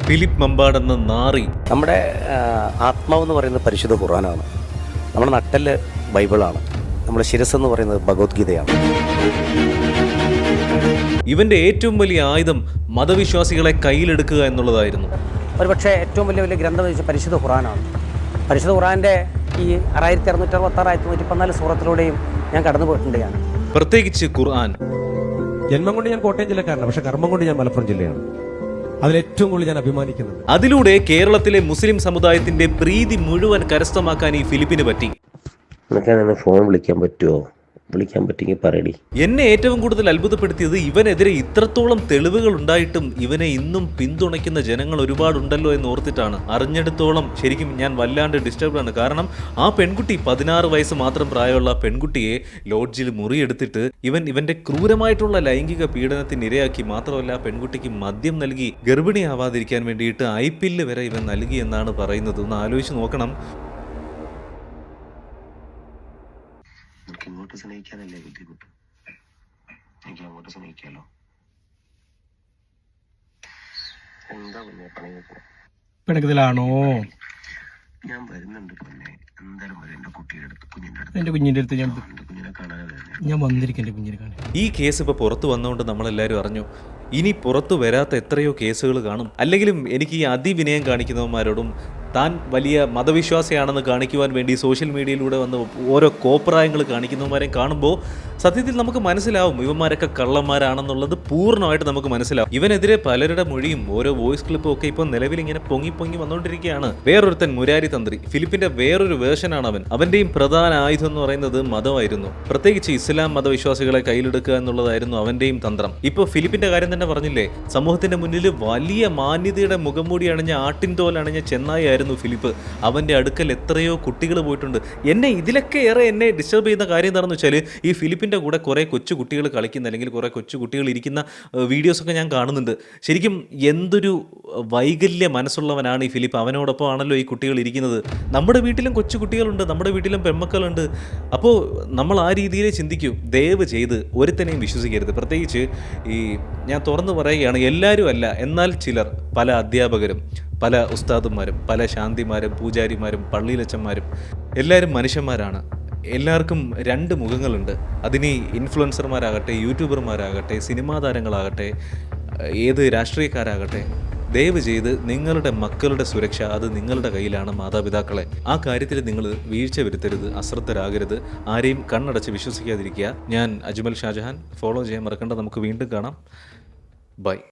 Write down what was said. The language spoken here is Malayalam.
ഫിലിപ്പ് മമ്പാട് എന്ന നാറി. നമ്മുടെ ആത്മാവെന്ന് പറയുന്നത് പരിശുദ്ധ ഖുർആനാണ്. നമ്മുടെ നട്ടെല്ല് ബൈബിളാണ്. നമ്മുടെ ശിരസ്സെന്ന് പറയുന്നത് ഭഗവത്ഗീതയാണ്. ഇവന്റെ ഏറ്റവും വലിയ ആയുധം മതവിശ്വാസികളെ കയ്യിലെടുക്കുക എന്നുള്ളതായിരുന്നു. ഒരുപക്ഷെ ഏറ്റവും വലിയ ഗ്രന്ഥം എന്ന് വെച്ചാൽ പരിശുദ്ധ ഖുർആനാണ്. പരിശുദ്ധ ഖുർആൻ്റെ ഈ 6666 114 സൂറത്തിലൂടെയും ഞാൻ കടന്നു പോയിട്ടുണ്ട്. പ്രത്യേകിച്ച് ഖുർആൻ. ജന്മം കൊണ്ട് ഞാൻ കോട്ടയം ജില്ലക്കാരനാണ്, പക്ഷെ കർമ്മം കൊണ്ട് ഞാൻ മലപ്പുറം ജില്ലയാണ്. അതിലേറ്റവും കൂടുതൽ ഞാൻ അഭിമാനിക്കുന്നത്. അതിലൂടെ കേരളത്തിലെ മുസ്ലിം സമുദായത്തിന്റെ പ്രീതി മുഴുവൻ കരസ്ഥമാക്കാൻ ഈ ഫിലിപ്പിന് പറ്റി. ഫോൺ വിളിക്കാൻ പറ്റുമോ? വിളിക്കാൻ പറ്റുമെങ്കിൽ പറയടി. എന്നെ ഏറ്റവും കൂടുതൽ അത്ഭുതപ്പെടുത്തിയത് ഇവനെതിരെ ഇത്രത്തോളം തെളിവുകൾ ഉണ്ടായിട്ടും ഇവനെ ഇന്നും പിന്തുണയ്ക്കുന്ന ജനങ്ങൾ ഒരുപാടുണ്ടല്ലോ എന്ന് ഓർത്തിട്ടാണ്. അറിഞ്ഞെടുത്തോളം ശരിക്കും ഞാൻ വല്ലാണ്ട് ഡിസ്റ്റർബ്ഡാണ്. കാരണം ആ പെൺകുട്ടി 16 വയസ്സ് മാത്രം പ്രായമുള്ള പെൺകുട്ടിയെ ലോഡ്ജിൽ മുറിയെടുത്തിട്ട് ഇവന്റെ ക്രൂരമായിട്ടുള്ള ലൈംഗിക പീഡനത്തിന് ഇരയാക്കി. മാത്രമല്ല പെൺകുട്ടിക്ക് മദ്യം നൽകി ഗർഭിണിയാവാതിരിക്കാൻ വേണ്ടിയിട്ട് ഐപിഎല്ല് വരെ ഇവൻ നൽകി എന്നാണ് പറയുന്നത്. ഒന്ന് ആലോചിച്ച് നോക്കണം. ഇങ്ങോട്ട് സ്നേഹിക്കാനല്ലേ ബുദ്ധിമുട്ട്, എനിക്ക് അങ്ങോട്ട് സ്നേഹിക്കാലോ. എന്താ പിന്നെ പണി പിണക്കത്തിലാണോ? ഞാൻ വരുന്നുണ്ട് പൊന്നെ, എന്തായാലും വരും. എന്റെ കുട്ടിയുടെ അടുത്ത്, എന്റെ കുഞ്ഞിന്റെ അടുത്ത് കുഞ്ഞിനെ കാണാതെ ഞാൻ വന്നിരിക്കും. എന്റെ കുഞ്ഞിനെ കാണാൻ. ഈ കേസ് ഇപ്പോൾ പുറത്തു വന്നുകൊണ്ട് നമ്മളെല്ലാവരും അറിഞ്ഞു. ഇനി പുറത്തു വരാത്ത എത്രയോ കേസുകൾ കാണും. അല്ലെങ്കിലും എനിക്ക് ഈ അതിവിനയം കാണിക്കുന്നവന്മാരോടും താൻ വലിയ മതവിശ്വാസിയാണെന്ന് കാണിക്കുവാൻ വേണ്ടി സോഷ്യൽ മീഡിയയിലൂടെ വന്ന് ഓരോ കോപ്രായങ്ങൾ കാണിക്കുന്നവന്മാരെയും കാണുമ്പോൾ സത്യത്തിൽ നമുക്ക് മനസ്സിലാവും ഇവന്മാരൊക്കെ കള്ളന്മാരാണെന്നുള്ളത് പൂർണ്ണമായിട്ട് നമുക്ക് മനസ്സിലാവും. ഇവനെതിരെ പലരുടെ മൊഴിയും ഓരോ വോയിസ് ക്ലിപ്പും ഒക്കെ ഇപ്പോൾ നിലവിൽ ഇങ്ങനെ പൊങ്ങി വന്നുകൊണ്ടിരിക്കുകയാണ്. വേറൊരുത്തൻ മുരാരി തന്ത്രി, ഫിലിപ്പിന്റെ വേറൊരു വേർഷനാണ് അവൻ. അവന്റെയും പ്രധാന ആയുധം എന്ന് പറയുന്നത് മതമായിരുന്നു. പ്രത്യേകിച്ച് ഇസ്ലാം മതവിശ്വാസികളെ കയ്യിലെടുക്കുക എന്നുള്ളതായിരുന്നു അവന്റെയും തന്ത്രം. ഇപ്പോൾ ഫിലിപ്പിന്റെ കാര്യം തന്നെ പറഞ്ഞില്ലേ, സമൂഹത്തിന്റെ മുന്നിൽ വലിയ മാന്യതയുടെ മുഖംമൂടി അണിഞ്ഞ ആട്ടിൻതോൽ അണിഞ്ഞ ചെന്നായിരുന്നു ഫിലിപ്പ്. അവന്റെ അടുക്കൽ എത്രയോ കുട്ടികൾ പോയിട്ടുണ്ട്. ഇതിലൊക്കെ ഏറെ എന്നെ ഡിസ്റ്റർബ് ചെയ്യുന്ന കാര്യം എന്താണെന്ന് വെച്ചാൽ ഈ ഫിലിപ്പിന്റെ കൂടെ കുറേ കൊച്ചു കുട്ടികൾ കളിക്കുന്ന അല്ലെങ്കിൽ കുറേ കൊച്ചു കുട്ടികൾ ഇരിക്കുന്ന വീഡിയോസൊക്കെ ഞാൻ കാണുന്നുണ്ട്. ശരിക്കും എന്തൊരു വൈകല്യ മനസ്സുള്ളവനാണ് ഈ ഫിലിപ്പ്. അവനോടൊപ്പം ആണല്ലോ ഈ കുട്ടികൾ ഇരിക്കുന്നത്. നമ്മുടെ വീട്ടിലും കൊച്ചു കുട്ടികളുണ്ട്, നമ്മുടെ വീട്ടിലും പെൺമക്കളുണ്ട്. അപ്പോൾ നമ്മൾ ആ രീതിയിലേ ചിന്തിക്കൂ. ദയവ് ചെയ്ത് ഒരുത്തനെയും വിശ്വസിക്കരുത്. പ്രത്യേകിച്ച് ഈ ഞാൻ തുറന്നു പറയുകയാണ്, എല്ലാവരും അല്ല, എന്നാൽ ചിലർ, പല അധ്യാപകരും, പല ഉസ്താദുമാരും, പല ശാന്തിമാരും, പൂജാരിമാരും, പള്ളിയിലച്ചന്മാരും എല്ലാവരും മനുഷ്യന്മാരാണ്. എല്ലാവർക്കും രണ്ട് മുഖങ്ങളുണ്ട്. അതിന് ഇൻഫ്ലുവൻസർമാരാകട്ടെ, യൂട്യൂബർമാരാകട്ടെ, സിനിമാ താരങ്ങളാകട്ടെ, ഏത് രാഷ്ട്രീയക്കാരാകട്ടെ, ദയവ് ചെയ്ത് നിങ്ങളുടെ മക്കളുടെ സുരക്ഷ അത് നിങ്ങളുടെ കയ്യിലാണ്, മാതാപിതാക്കളെ. ആ കാര്യത്തിൽ നിങ്ങൾ വീഴ്ച വരുത്തരുത്, അശ്രദ്ധരാകരുത്, ആരെയും കണ്ണടച്ച് വിശ്വസിക്കാതിരിക്കുക. ഞാൻ അജ്മൽ ഷാജഹാൻ. ഫോളോ ചെയ്യാൻ മറക്കണ്ട. നമുക്ക് വീണ്ടും കാണാം. ബൈ.